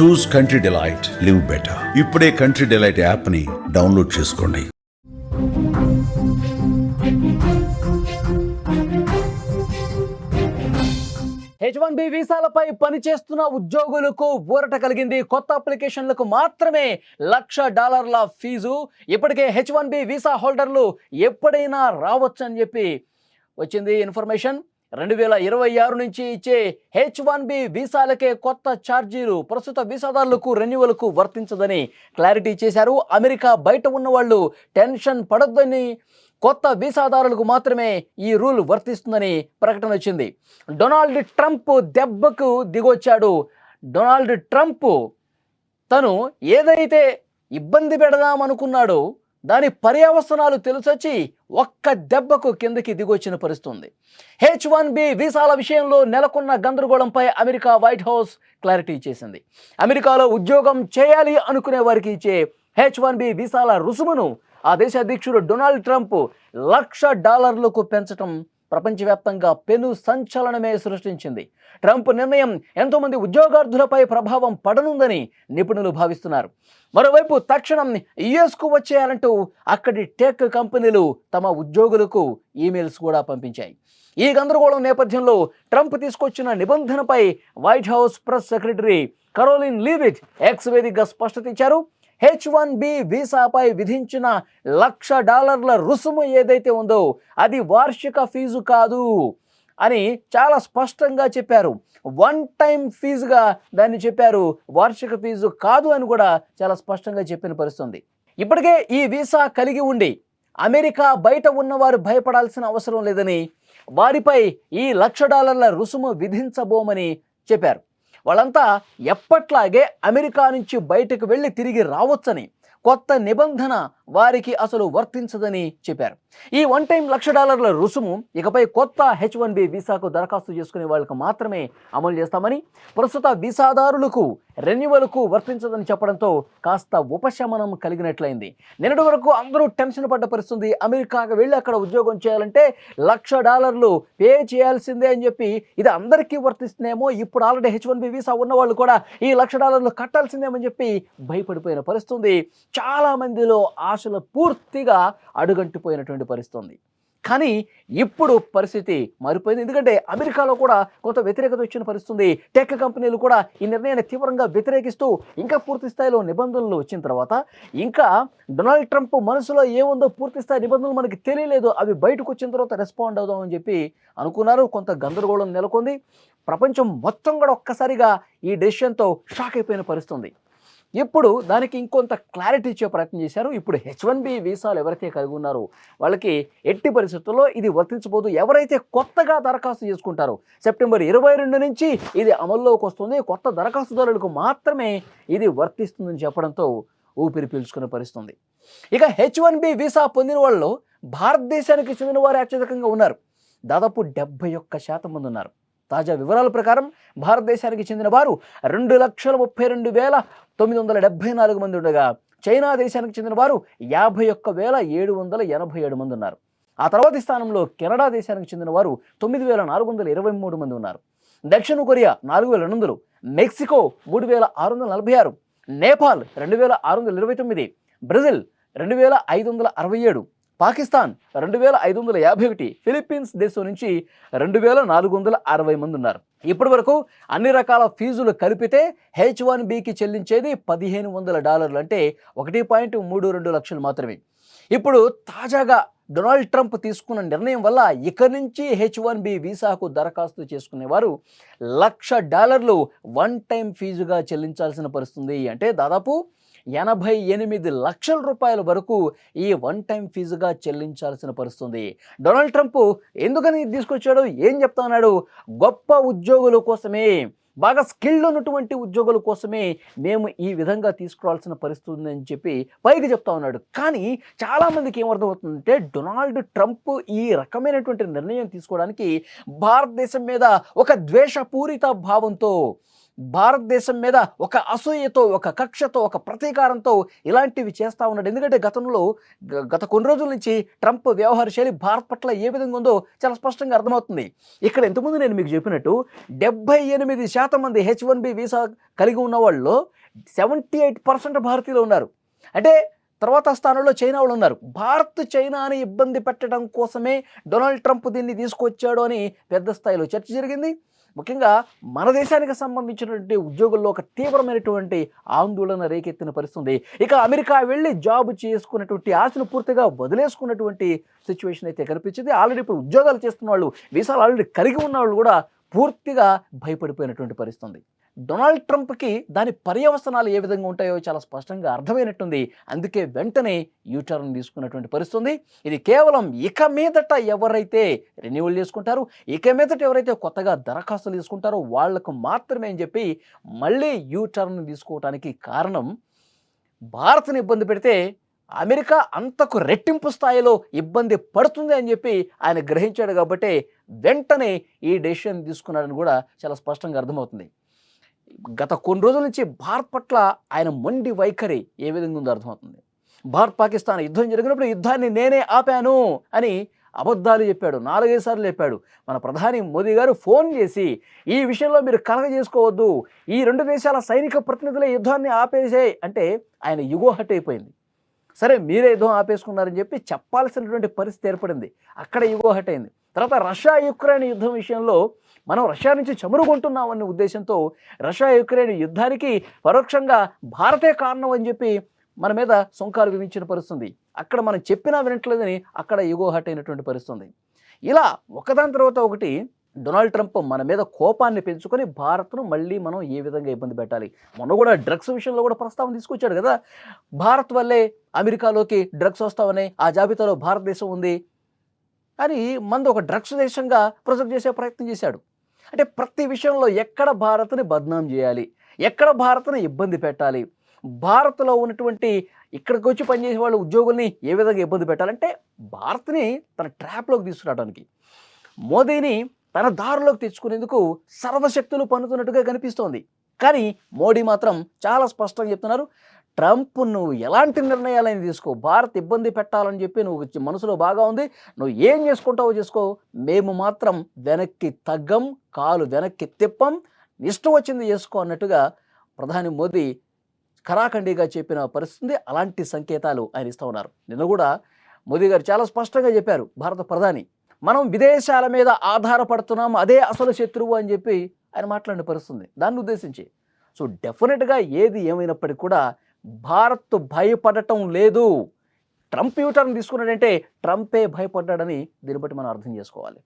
చూస్ country delight, live better. ఇప్పుడే country delight యాప్ని download చేసుకోండి. H1B వీసాలపై పనిచేస్తున్న ఉద్యోగులకు ఊరట కలిగింది. కొత్త అప్లికేషన్లకు మాత్రమే $1,00,000 ఫీజు. ఇప్పటికే H1B వీసా హోల్డర్లు ఎప్పుడైనా రావచ్చని చెప్పి వచ్చింది ఇన్ఫర్మేషన్. 2026 నుంచి ఇచ్చే H1B వీసాలకే కొత్త ఛార్జీలు ప్రస్తుత వీసాదారులకు రెన్యువల్కు వర్తించదని క్లారిటీ చేశారు. అమెరికా బయట ఉన్న వాళ్ళు టెన్షన్ పడొద్దని, కొత్త వీసాదారులకు మాత్రమే ఈ రూల్ వర్తిస్తుందని ప్రకటన వచ్చింది. డొనాల్డ్ ట్రంప్ దెబ్బకు దిగొచ్చాడు. డొనాల్డ్ ట్రంప్ తను ఏదైతే ఇబ్బంది పెడదామనుకున్నాడో దాని పర్యవసనాలు తెలిసొచ్చి ఒక్క దెబ్బకు కిందకి దిగొచ్చిన పరిస్థితుంది. H1B వీసాల విషయంలో నెలకొన్న గందరగోళంపై అమెరికా వైట్ హౌస్ క్లారిటీ చేసింది. అమెరికాలో ఉద్యోగం చేయాలి అనుకునే వారికి ఇచ్చే H1B వీసాల రుసుమును ఆ దేశ అధ్యక్షుడు డొనాల్డ్ ట్రంప్ $1,00,000కు పెంచడం ప్రపంచవ్యాప్తంగా పెను సంచలనమే సృష్టించింది. ట్రంప్ నిర్ణయం ఎంతోమంది ఉద్యోగార్థులపై ప్రభావం పడనుందని నిపుణులు భావిస్తున్నారు. మరోవైపు తక్షణం యుఎస్కు వచ్చేయాలంటూ అక్కడి టెక్ కంపెనీలు తమ ఉద్యోగులకు ఈమెయిల్స్ కూడా పంపించాయి. ఈ గందరగోళం నేపథ్యంలో ట్రంప్ తీసుకొచ్చిన నిబంధనపై White House press secretary Karoline Leavitt X వేదికగా స్పష్టత ఇచ్చారు. H1B వీసాపై విధించిన $1,00,000 రుసుము ఏదైతే ఉందో అది వార్షిక ఫీజు కాదు అని చాలా స్పష్టంగా చెప్పారు. వన్ టైం ఫీజుగా దాన్ని చెప్పారు, వార్షిక ఫీజు కాదు అని కూడా చాలా స్పష్టంగా చెప్పిన పరిస్థితుంది. ఇప్పటికే ఈ వీసా కలిగి ఉండి అమెరికా బయట ఉన్నవారు భయపడాల్సిన అవసరం లేదని, వారిపై ఈ $1,00,000 రుసుము విధించబోమని చెప్పారు. వాళ్ళంతా ఎప్పట్లాగే అమెరికా నుంచి బయటకు వెళ్ళి తిరిగి రావచ్చని, కొత్త నిబంధన వారికి అసలు వర్తించదని చెప్పారు. ఈ వన్ టైం $1,00,000 రుసుము ఇకపై కొత్త H1B వీసాకు దరఖాస్తు చేసుకునే వాళ్ళకు మాత్రమే అమలు చేస్తామని, ప్రస్తుత వీసాదారులకు రెన్యువల్కు వర్తించదని చెప్పడంతో కాస్త ఉపశమనం కలిగినట్లయింది. నిన్నటి వరకు అందరూ టెన్షన్ పడ్డ పరిస్థితుంది. అమెరికాకు వెళ్ళి అక్కడ ఉద్యోగం చేయాలంటే $1,00,000 పే చేయాల్సిందే అని చెప్పి ఇది అందరికీ వర్తిస్తుందేమో, ఇప్పుడు ఆల్రెడీ H1B వీసా ఉన్న వాళ్ళు కూడా ఈ $1,00,000 కట్టాల్సిందేమని చెప్పి భయపడిపోయిన పరిస్థితుంది. చాలా మందిలో ఆశలు పూర్తిగా అడుగంటిపోయినటువంటి పరిస్థితుంది. కానీ ఇప్పుడు పరిస్థితి మారిపోయింది. ఎందుకంటే అమెరికాలో కూడా కొంత వ్యతిరేకత వచ్చిన పరిస్థితుంది. టెక్ కంపెనీలు కూడా ఈ నిర్ణయాన్ని తీవ్రంగా వ్యతిరేకిస్తూ ఇంకా పూర్తి స్థాయిలో నిబంధనలు వచ్చిన తర్వాత ఇంకా డొనాల్డ్ ట్రంప్ మనసులో ఏముందో పూర్తి స్థాయి నిబంధనలు మనకి తెలియలేదు, అవి బయటకు వచ్చిన తర్వాత రెస్పాండ్ అవుదామని చెప్పి అనుకున్నారు. కొంత గందరగోళం నెలకొంది. ప్రపంచం మొత్తం కూడా ఒక్కసారిగా ఈ డెసిషన్తో షాక్ అయిపోయిన పరిస్థితుంది. ఇప్పుడు దానికి ఇంకొంత క్లారిటీ ఇచ్చే ప్రయత్నం చేశారు. ఇప్పుడు H1B వీసాలు ఎవరైతే కలిగి ఉన్నారో వాళ్ళకి ఎట్టి పరిస్థితుల్లో ఇది వర్తించబోదు. ఎవరైతే కొత్తగా దరఖాస్తు చేసుకుంటారో సెప్టెంబర్ 22 నుంచి ఇది అమల్లోకి వస్తుంది. కొత్త దరఖాస్తుదారులకు మాత్రమే ఇది వర్తిస్తుందని చెప్పడంతో ఊపిరి పీల్చుకునే పరిస్థితుంది. ఇక H1B వీసా పొందిన వాళ్ళు భారతదేశానికి చెందిన వారు అత్యధికంగా ఉన్నారు. దాదాపు 71% మంది ఉన్నారు. తాజా వివరాల ప్రకారం భారతదేశానికి చెందిన వారు 2,32,974 మంది ఉండగా, చైనా దేశానికి చెందిన వారు 51,787 మంది ఉన్నారు. ఆ తర్వాతి స్థానంలో కెనడా దేశానికి చెందిన వారు 9,423 మంది ఉన్నారు. దక్షిణ Korea 4,800, Mexico 3,646, Nepal 2,629, Brazil 2,567, Pakistan 2,551, Philippines దేశం నుంచి 2,460 మంది ఉన్నారు. ఇప్పటి వరకు అన్ని రకాల ఫీజులు కలిపితే H1Bకి చెల్లించేది $1,500 అంటే 1.32 లక్షలు మాత్రమే. ఇప్పుడు తాజాగా డొనాల్డ్ ట్రంప్ తీసుకున్న నిర్ణయం వల్ల ఇక నుంచి H1B వీసాకు దరఖాస్తు చేసుకునేవారు $1,00,000 వన్ టైం ఫీజుగా చెల్లించాల్సిన పరిస్థితుంది. అంటే దాదాపు 88 లక్షల రూపాయల వరకు ఈ వన్ టైం ఫీజుగా చెల్లించాల్సిన పరిస్థితుంది. డొనాల్డ్ ట్రంప్ ఎందుకని తీసుకొచ్చాడు, ఏం చెప్తా ఉన్నాడు, గొప్ప ఉద్యోగుల కోసమే, బాగా స్కిల్డ్ ఉన్నటువంటి ఉద్యోగుల కోసమే మేము ఈ విధంగా తీసుకురావాల్సిన పరిస్థితి ఉందని చెప్పి పైకి చెప్తా ఉన్నాడు. కానీ చాలామందికి ఏమర్థమవుతుందంటే డొనాల్డ్ ట్రంప్ ఈ రకమైనటువంటి నిర్ణయం తీసుకోవడానికి భారతదేశం మీద ఒక ద్వేషపూరిత భావంతో భారతదేశం మీద ఒక అసూయతో, ఒక కక్షతో, ఒక ప్రతీకారంతో ఇలాంటివి చేస్తూ ఉన్నాడు. ఎందుకంటే గతంలో గత కొన్ని రోజుల నుంచి ట్రంప్ వ్యవహార శైలి భారత్ పట్ల ఏ విధంగా ఉందో చాలా స్పష్టంగా అర్థమవుతుంది. ఇక్కడ ఇంతకుముందు నేను మీకు చెప్పినట్టు 78% మంది H1B వీసా కలిగి ఉన్న వాళ్ళలో 78% భారతీయులు ఉన్నారు. అంటే తర్వాత స్థానంలో చైనా వాళ్ళు ఉన్నారు. భారత్ చైనాని ఇబ్బంది పెట్టడం కోసమే డొనాల్డ్ ట్రంప్ దీన్ని తీసుకొచ్చాడు అని పెద్ద స్థాయిలో చర్చ జరిగింది. ముఖ్యంగా మన దేశానికి సంబంధించినటువంటి ఉద్యోగుల్లో ఒక తీవ్రమైనటువంటి ఆందోళన రేకెత్తిన పరిస్థితుంది. ఇక అమెరికా వెళ్ళి జాబ్ చేసుకున్నటువంటి ఆశను పూర్తిగా వదిలేసుకున్నటువంటి సిచ్యువేషన్ అయితే కనిపించింది. ఆల్రెడీ ఇప్పుడు ఉద్యోగాలు చేస్తున్న వాళ్ళు, వీసాలు ఆల్రెడీ కలిగి ఉన్న వాళ్ళు కూడా పూర్తిగా భయపడిపోయినటువంటి పరిస్థితుంది. డొనాల్డ్ ట్రంప్కి దాని పర్యవసనాలు ఏ విధంగా ఉంటాయో చాలా స్పష్టంగా అర్థమైనట్టుంది. అందుకే వెంటనే యూటర్న్ తీసుకున్నటువంటి పరిస్థితుంది. ఇది కేవలం ఇక మీదట ఎవరైతే రెన్యువల్ చేసుకుంటారో, ఇక మీదట ఎవరైతే కొత్తగా దరఖాస్తులు తీసుకుంటారో వాళ్లకు మాత్రమే అని చెప్పి మళ్ళీ యూటర్న్ తీసుకోవడానికి కారణం, భారత్ని ఇబ్బంది పెడితే అమెరికా అంతకు రెట్టింపు స్థాయిలో ఇబ్బంది పడుతుంది అని చెప్పి ఆయన గ్రహించాడు. కాబట్టి వెంటనే ఈ డెసిషన్ తీసుకున్నాడని కూడా చాలా స్పష్టంగా అర్థమవుతుంది. గత కొన్ని రోజుల నుంచి భారత్ పట్ల ఆయన మొండి వైఖరి ఏ విధంగా ఉందో అర్థమవుతుంది. భారత్ పాకిస్తాన్ యుద్ధం జరిగినప్పుడు యుద్ధాన్ని నేనే ఆపాను అని అబద్ధాలు చెప్పాడు. 4-5 సార్లు చెప్పాడు. మన ప్రధాని మోదీ గారు ఫోన్ చేసి ఈ విషయంలో మీరు కలగజేసుకోవద్దు, ఈ 2 దేశాల సైనిక ప్రతినిధులే యుద్ధాన్ని ఆపేసే అంటే ఆయన యుగో హట్ అయిపోయింది. సరే మీరే యుద్ధం ఆపేసుకున్నారని చెప్పి చెప్పాల్సినటువంటి పరిస్థితి ఏర్పడింది. అక్కడ యుగో హట్ అయింది. తర్వాత రష్యా యుక్రెయిన్ యుద్ధం విషయంలో మనం రష్యా నుంచి చమురుకుంటున్నామనే ఉద్దేశంతో రష్యా యుక్రెయిన్ యుద్ధానికి పరోక్షంగా భారతే కారణం అని చెప్పి మన మీద సుంకాలు విధించిన పరిస్థితుంది. అక్కడ మనం చెప్పినా వినట్లేదని అక్కడ యుగో హట్ అయినటువంటి పరిస్థితుంది. ఇలా ఒకదాని తర్వాత ఒకటి డొనాల్డ్ ట్రంప్ మన మీద కోపాన్ని పెంచుకొని భారత్ను మళ్ళీ మనం ఏ విధంగా ఇబ్బంది పెట్టాలి. మొన్న కూడా డ్రగ్స్ విషయంలో కూడా ప్రస్తావన తీసుకొచ్చాడు కదా. భారత్ వల్లే అమెరికాలోకి డ్రగ్స్ వస్తామని, ఆ జాబితాలో భారతదేశం ఉంది అని మంది ఒక డ్రగ్స్ దేశంగా ప్రొజెక్ట్ చేసే ప్రయత్నం చేశాడు. అంటే ప్రతి విషయంలో ఎక్కడ భారత్ని బద్నాం చేయాలి, ఎక్కడ భారత్ని ఇబ్బంది పెట్టాలి, భారత్లో ఉన్నటువంటి ఇక్కడికి వచ్చి పనిచేసే వాళ్ళ ఉద్యోగుల్ని ఏ విధంగా ఇబ్బంది పెట్టాలంటే భారత్ని తన ట్రాప్లోకి తీసుకురావడానికి, మోదీని తన దారిలోకి తెచ్చుకునేందుకు సర్వశక్తులు పన్నుతున్నట్టుగా కనిపిస్తోంది. కానీ మోడీ మాత్రం చాలా స్పష్టంగా చెప్తున్నారు, ట్రంప్ నువ్వు ఎలాంటి నిర్ణయాలని తీసుకో, భారత్ ఇబ్బంది పెట్టాలని చెప్పి నువ్వు మనసులో బాగా ఉంది, నువ్వు ఏం చేసుకుంటావో చేసుకో, మేము మాత్రం వెనక్కి తగ్గం, కాలు వెనక్కి తిప్పం, ఇష్టం వచ్చింది చేసుకో అన్నట్టుగా ప్రధాని మోదీ ఖరాఖండిగా చెప్పిన పరిస్థితి. అలాంటి సంకేతాలు ఆయన ఇస్తూ ఉన్నారు. నిన్న కూడా మోదీ గారు చాలా స్పష్టంగా చెప్పారు, భారత ప్రధాని మనం విదేశాల మీద ఆధారపడుతున్నాం, అదే అసలు శత్రువు అని చెప్పి ఆయన మాట్లాడిన పరిస్థితుంది దాన్ని ఉద్దేశించి. సో డెఫినెట్గా ఏది ఏమైనప్పటికీ కూడా భారత్ భయపడటం లేదు. ట్రంప్ యూటర్న్ తీసుకున్నాడంటే ట్రంపే భయపడ్డాడని దీన్ని బట్టి మనం అర్థం చేసుకోవాలి.